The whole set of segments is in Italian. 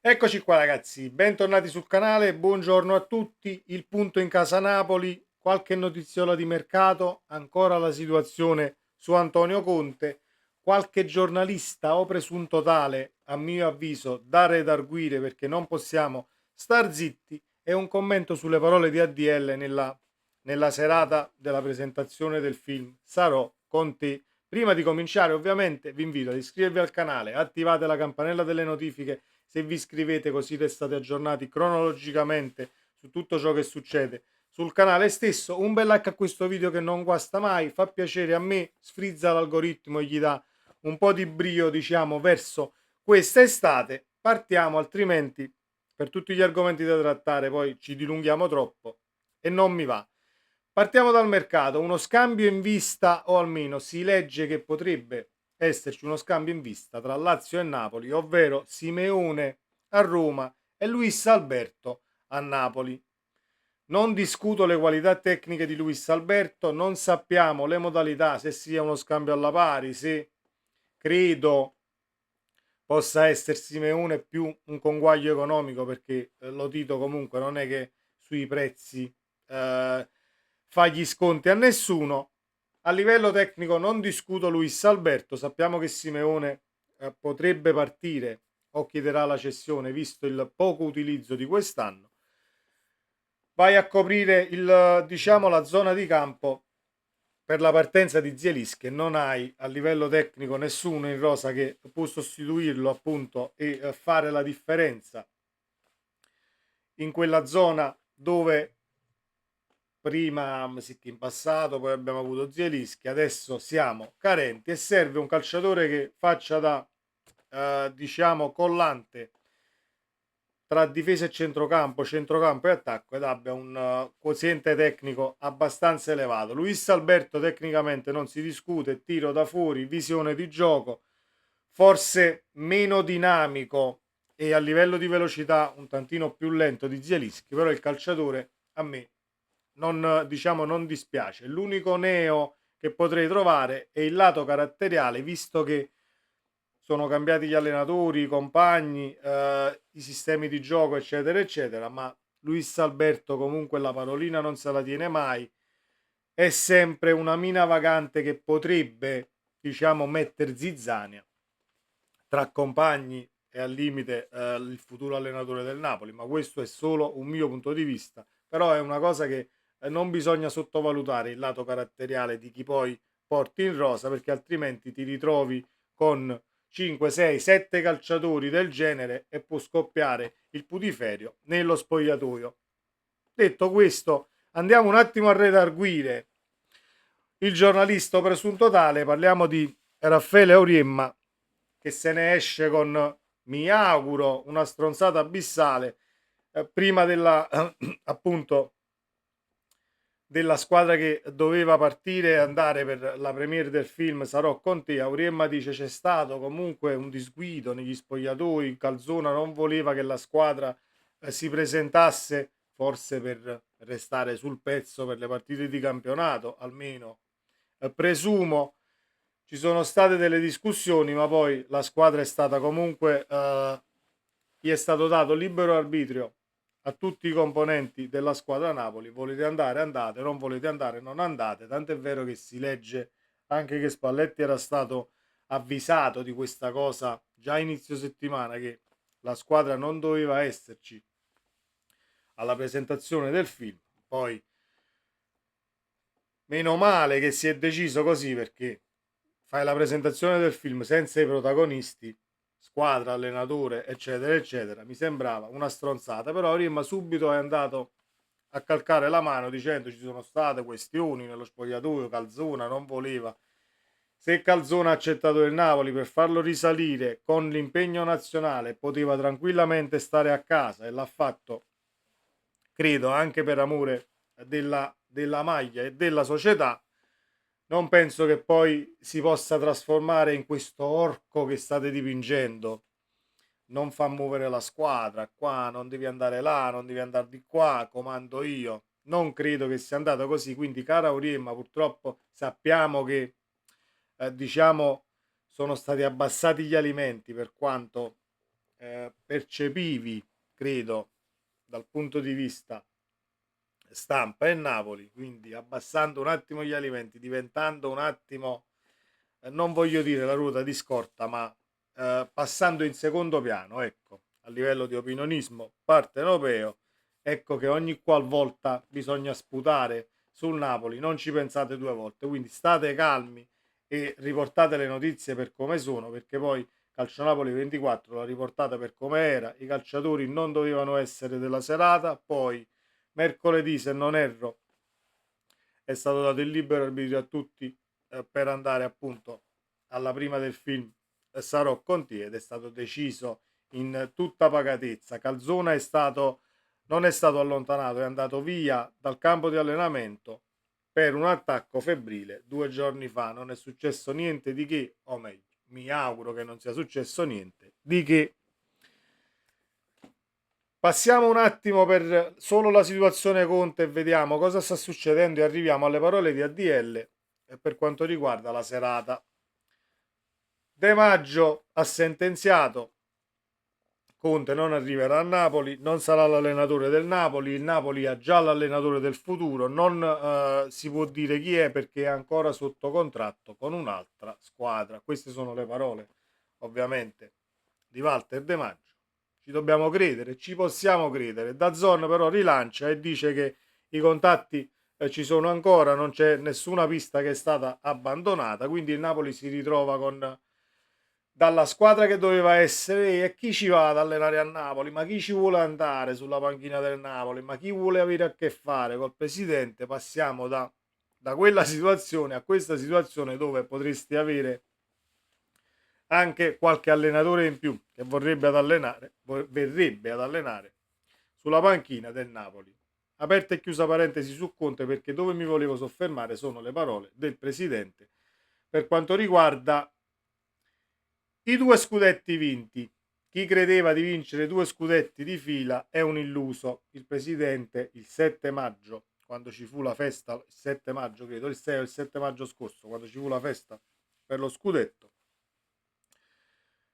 Eccoci qua ragazzi, bentornati sul canale, buongiorno a tutti. Il punto in casa Napoli, qualche notiziola di mercato, ancora la situazione su Antonio Conte, qualche giornalista o presunto tale, a mio avviso, da redarguire perché non possiamo star zitti, e un commento sulle parole di ADL nella serata della presentazione del film Sarò con te. Prima di cominciare ovviamente vi invito ad iscrivervi al canale, attivate la campanella delle notifiche se vi iscrivete, così restate aggiornati cronologicamente su tutto ciò che succede sul canale stesso. Un bel like a questo video che non guasta mai, fa piacere a me, sfrizza l'algoritmo e gli dà un po' di brio, diciamo, verso questa estate. Partiamo, altrimenti per tutti gli argomenti da trattare poi ci dilunghiamo troppo e non mi va. Partiamo dal mercato, uno scambio in vista, o almeno si legge che potrebbe esserci uno scambio in vista tra Lazio e Napoli, ovvero Simeone a Roma e Luis Alberto a Napoli. Non discuto le qualità tecniche di Luis Alberto, non sappiamo le modalità, se sia uno scambio alla pari, se credo possa essere Simeone più un conguaglio economico, perché lo Tito comunque non è che sui prezzi fa gli sconti a nessuno. A livello tecnico non discuto Luis Alberto, sappiamo che Simeone potrebbe partire o chiederà la cessione visto il poco utilizzo di quest'anno. Vai a coprire diciamo, la zona di campo per la partenza di Zielinski, non hai a livello tecnico nessuno in rosa che può sostituirlo appunto e fare la differenza in quella zona dove prima in passato poi abbiamo avuto Zielinski, adesso siamo carenti e serve un calciatore che faccia da diciamo collante tra difesa e centrocampo e attacco, ed abbia un quoziente tecnico abbastanza elevato. Luis Alberto tecnicamente non si discute, tiro da fuori, visione di gioco, forse meno dinamico e a livello di velocità un tantino più lento di Zielinski, però il calciatore a me non, diciamo, non dispiace. L'unico neo che potrei trovare è il lato caratteriale, visto che sono cambiati gli allenatori, i compagni, i sistemi di gioco, eccetera, eccetera, ma Luis Alberto comunque la parolina non se la tiene mai, è sempre una mina vagante che potrebbe, diciamo, metter zizzania tra compagni e al limite il futuro allenatore del Napoli, ma questo è solo un mio punto di vista, però è una cosa che non bisogna sottovalutare il lato caratteriale di chi poi porti in rosa, perché altrimenti ti ritrovi con 5, 6, 7 calciatori del genere e può scoppiare il putiferio nello spogliatoio. Detto questo, andiamo un attimo a redarguire il giornalista presunto tale, parliamo di Raffaele Auriemma, che se ne esce con, mi auguro, una stronzata abissale prima della appunto della squadra che doveva partire e andare per la premiere del film Sarò con te. Auriemma dice c'è stato comunque un disguido negli spogliatoi, Calzona non voleva che la squadra si presentasse, forse per restare sul pezzo per le partite di campionato, almeno presumo. Ci sono state delle discussioni, ma poi la squadra è stata comunque, gli è stato dato libero arbitrio a tutti i componenti della squadra Napoli. Volete andare, andate, non volete andare, non andate. Tant'è vero che si legge anche che Spalletti era stato avvisato di questa cosa già a inizio settimana, che la squadra non doveva esserci alla presentazione del film. Poi meno male che si è deciso così, perché fai la presentazione del film senza i protagonisti, squadra, allenatore, eccetera, eccetera. Mi sembrava una stronzata, però Rima subito è andato a calcare la mano dicendo ci sono state questioni nello spogliatoio, Calzona non voleva. Se Calzona ha accettato il Napoli per farlo risalire con l'impegno nazionale, poteva tranquillamente stare a casa, e l'ha fatto, credo, anche per amore della maglia e della società. Non penso che poi si possa trasformare in questo orco che state dipingendo. Non fa muovere la squadra, qua non devi andare là, non devi andare di qua, comando io. Non credo che sia andato così, quindi cara Auriemma, purtroppo sappiamo che diciamo sono stati abbassati gli alimenti, per quanto percepivi, credo, dal punto di vista stampa e Napoli, quindi abbassando un attimo gli alimenti, diventando un attimo, non voglio dire la ruota di scorta, ma passando in secondo piano, ecco, a livello di opinionismo partenopeo, ecco che ogni qualvolta bisogna sputare sul Napoli, non ci pensate due volte, quindi state calmi e riportate le notizie per come sono, perché poi Calcio Napoli 24 l'ha riportata per come era, i calciatori non dovevano essere della serata, poi mercoledì, se non erro, è stato dato il libero arbitrio a tutti per andare appunto alla prima del film Sarò con te, ed è stato deciso in tutta pacatezza. Calzona non è stato allontanato, è andato via dal campo di allenamento per un attacco febbrile 2 giorni fa. Non è successo niente di che, o meglio, mi auguro che non sia successo niente di che. Passiamo un attimo per solo la situazione Conte e vediamo cosa sta succedendo e arriviamo alle parole di ADL per quanto riguarda la serata. De Maggio ha sentenziato: Conte non arriverà a Napoli, non sarà l'allenatore del Napoli, il Napoli ha già l'allenatore del futuro, non si può dire chi è perché è ancora sotto contratto con un'altra squadra. Queste sono le parole, ovviamente, di Walter De Maggio. Ci dobbiamo credere, ci possiamo credere. DAZN però rilancia e dice che i contatti ci sono ancora, non c'è nessuna pista che è stata abbandonata, quindi il Napoli si ritrova con dalla squadra che doveva essere e chi ci va ad allenare a Napoli, ma chi ci vuole andare sulla panchina del Napoli, ma chi vuole avere a che fare col presidente. Passiamo da quella situazione a questa situazione dove potresti avere anche qualche allenatore in più che verrebbe ad allenare sulla panchina del Napoli. Aperta e chiusa parentesi su Conte, perché dove mi volevo soffermare sono le parole del presidente per quanto riguarda i 2 scudetti vinti. Chi credeva di vincere 2 scudetti di fila è un illuso. Il presidente il 7 maggio, quando ci fu la festa, il 7 maggio credo, il 6 o il 7 maggio scorso, quando ci fu la festa per lo scudetto,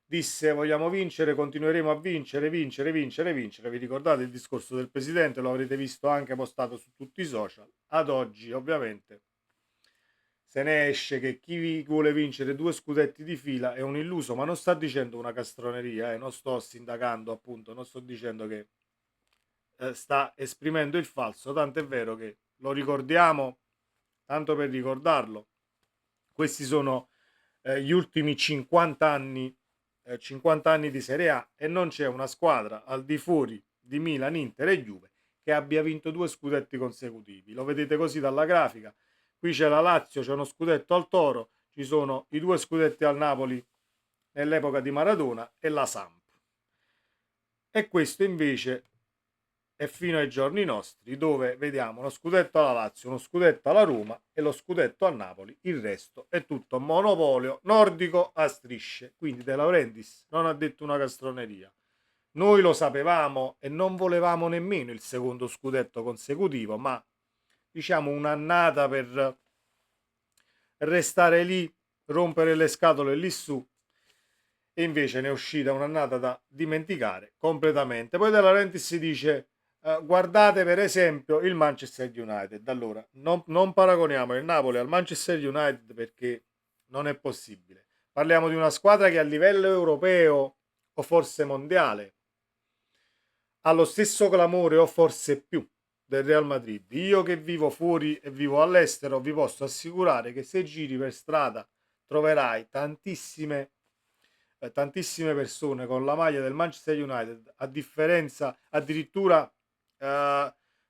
disse: vogliamo vincere, continueremo a vincere, vincere, vincere, vincere. Vi ricordate il discorso del presidente? Lo avrete visto anche postato su tutti i social. Ad oggi ovviamente se ne esce che chi vuole vincere 2 scudetti di fila è un illuso, ma non sta dicendo una castroneria, non sto sindacando, appunto, non sto dicendo che sta esprimendo il falso, tanto è vero che lo ricordiamo, tanto per ricordarlo, questi sono gli ultimi 50 anni di Serie A e non c'è una squadra al di fuori di Milan, Inter e Juve che abbia vinto 2 scudetti consecutivi. Lo vedete così dalla grafica. Qui c'è la Lazio, c'è uno scudetto al Toro, ci sono i 2 scudetti al Napoli nell'epoca di Maradona e la Samp. E questo invece è fino ai giorni nostri, dove vediamo uno scudetto alla Lazio, uno scudetto alla Roma e lo scudetto al Napoli. Il resto è tutto monopolio nordico a strisce. Quindi De Laurentiis non ha detto una castroneria. Noi lo sapevamo e non volevamo nemmeno il secondo scudetto consecutivo, ma diciamo un'annata per restare lì, rompere le scatole lì su, e invece ne è uscita un'annata da dimenticare completamente. Poi De Laurentiis si dice: guardate per esempio il Manchester United. Allora, non paragoniamo il Napoli al Manchester United perché non è possibile. Parliamo di una squadra che a livello europeo o forse mondiale ha lo stesso clamore o forse più del Real Madrid. Io che vivo fuori e vivo all'estero vi posso assicurare che se giri per strada troverai tantissime persone con la maglia del Manchester United, a differenza addirittura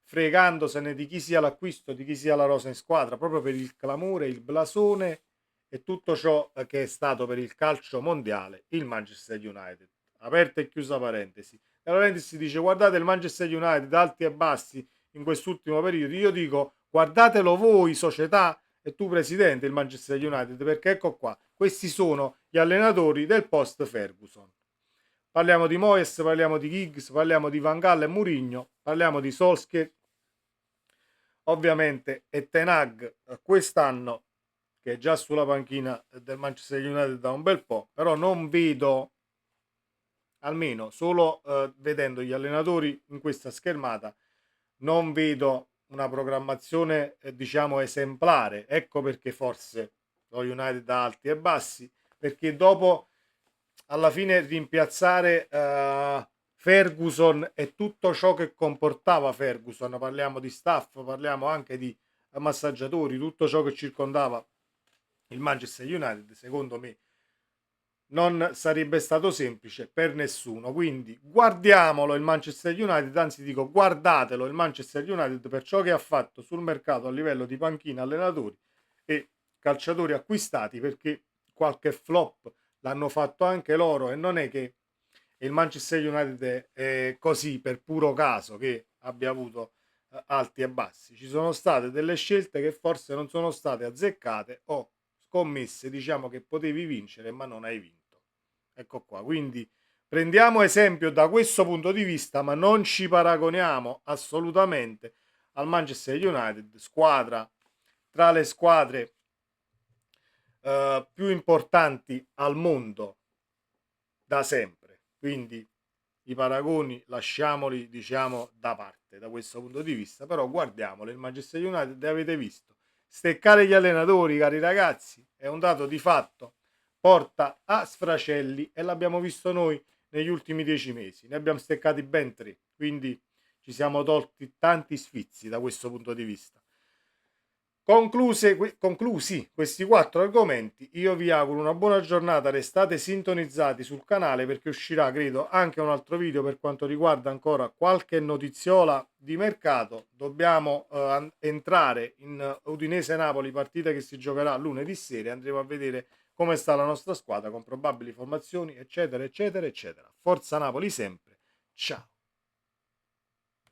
fregandosene di chi sia l'acquisto, di chi sia la rosa in squadra, proprio per il clamore, il blasone e tutto ciò che è stato per il calcio mondiale il Manchester United. Aperta e chiusa parentesi. E Laurenti si dice: guardate il Manchester United alti e bassi in quest'ultimo periodo. Io dico: guardatelo voi società e tu presidente il Manchester United, perché ecco qua, questi sono gli allenatori del post Ferguson. Parliamo di Moyes, parliamo di Giggs, parliamo di Van Gaal e Mourinho, parliamo di Solskjaer ovviamente e Ten Hag quest'anno, che è già sulla panchina del Manchester United da un bel po', però non vedo almeno solo vedendo gli allenatori in questa schermata, non vedo una programmazione diciamo esemplare. Ecco perché forse lo United ha alti e bassi, perché dopo alla fine rimpiazzare Ferguson e tutto ciò che comportava Ferguson, parliamo di staff, parliamo anche di massaggiatori, tutto ciò che circondava il Manchester United, secondo me non sarebbe stato semplice per nessuno. Quindi guardiamolo il Manchester United, anzi dico guardatelo il Manchester United per ciò che ha fatto sul mercato a livello di panchina, allenatori e calciatori acquistati, perché qualche flop l'hanno fatto anche loro, e non è che il Manchester United è così per puro caso che abbia avuto alti e bassi. Ci sono state delle scelte che forse non sono state azzeccate o scommesse, diciamo, che potevi vincere ma non hai vinto. Ecco qua, quindi prendiamo esempio da questo punto di vista, ma non ci paragoniamo assolutamente al Manchester United, squadra tra le squadre più importanti al mondo da sempre. Quindi i paragoni lasciamoli, diciamo, da parte da questo punto di vista, però guardiamolo, il Manchester United, avete visto, steccare gli allenatori, cari ragazzi, è un dato di fatto, porta a sfracelli, e l'abbiamo visto noi negli ultimi 10 mesi, ne abbiamo steccati ben 3, quindi ci siamo tolti tanti sfizi da questo punto di vista. Conclusi questi 4 argomenti, io vi auguro una buona giornata, restate sintonizzati sul canale perché uscirà, credo, anche un altro video per quanto riguarda ancora qualche notiziola di mercato. Dobbiamo entrare in Udinese-Napoli, partita che si giocherà lunedì sera, andremo a vedere come sta la nostra squadra con probabili formazioni, eccetera, eccetera, eccetera. Forza Napoli sempre, ciao!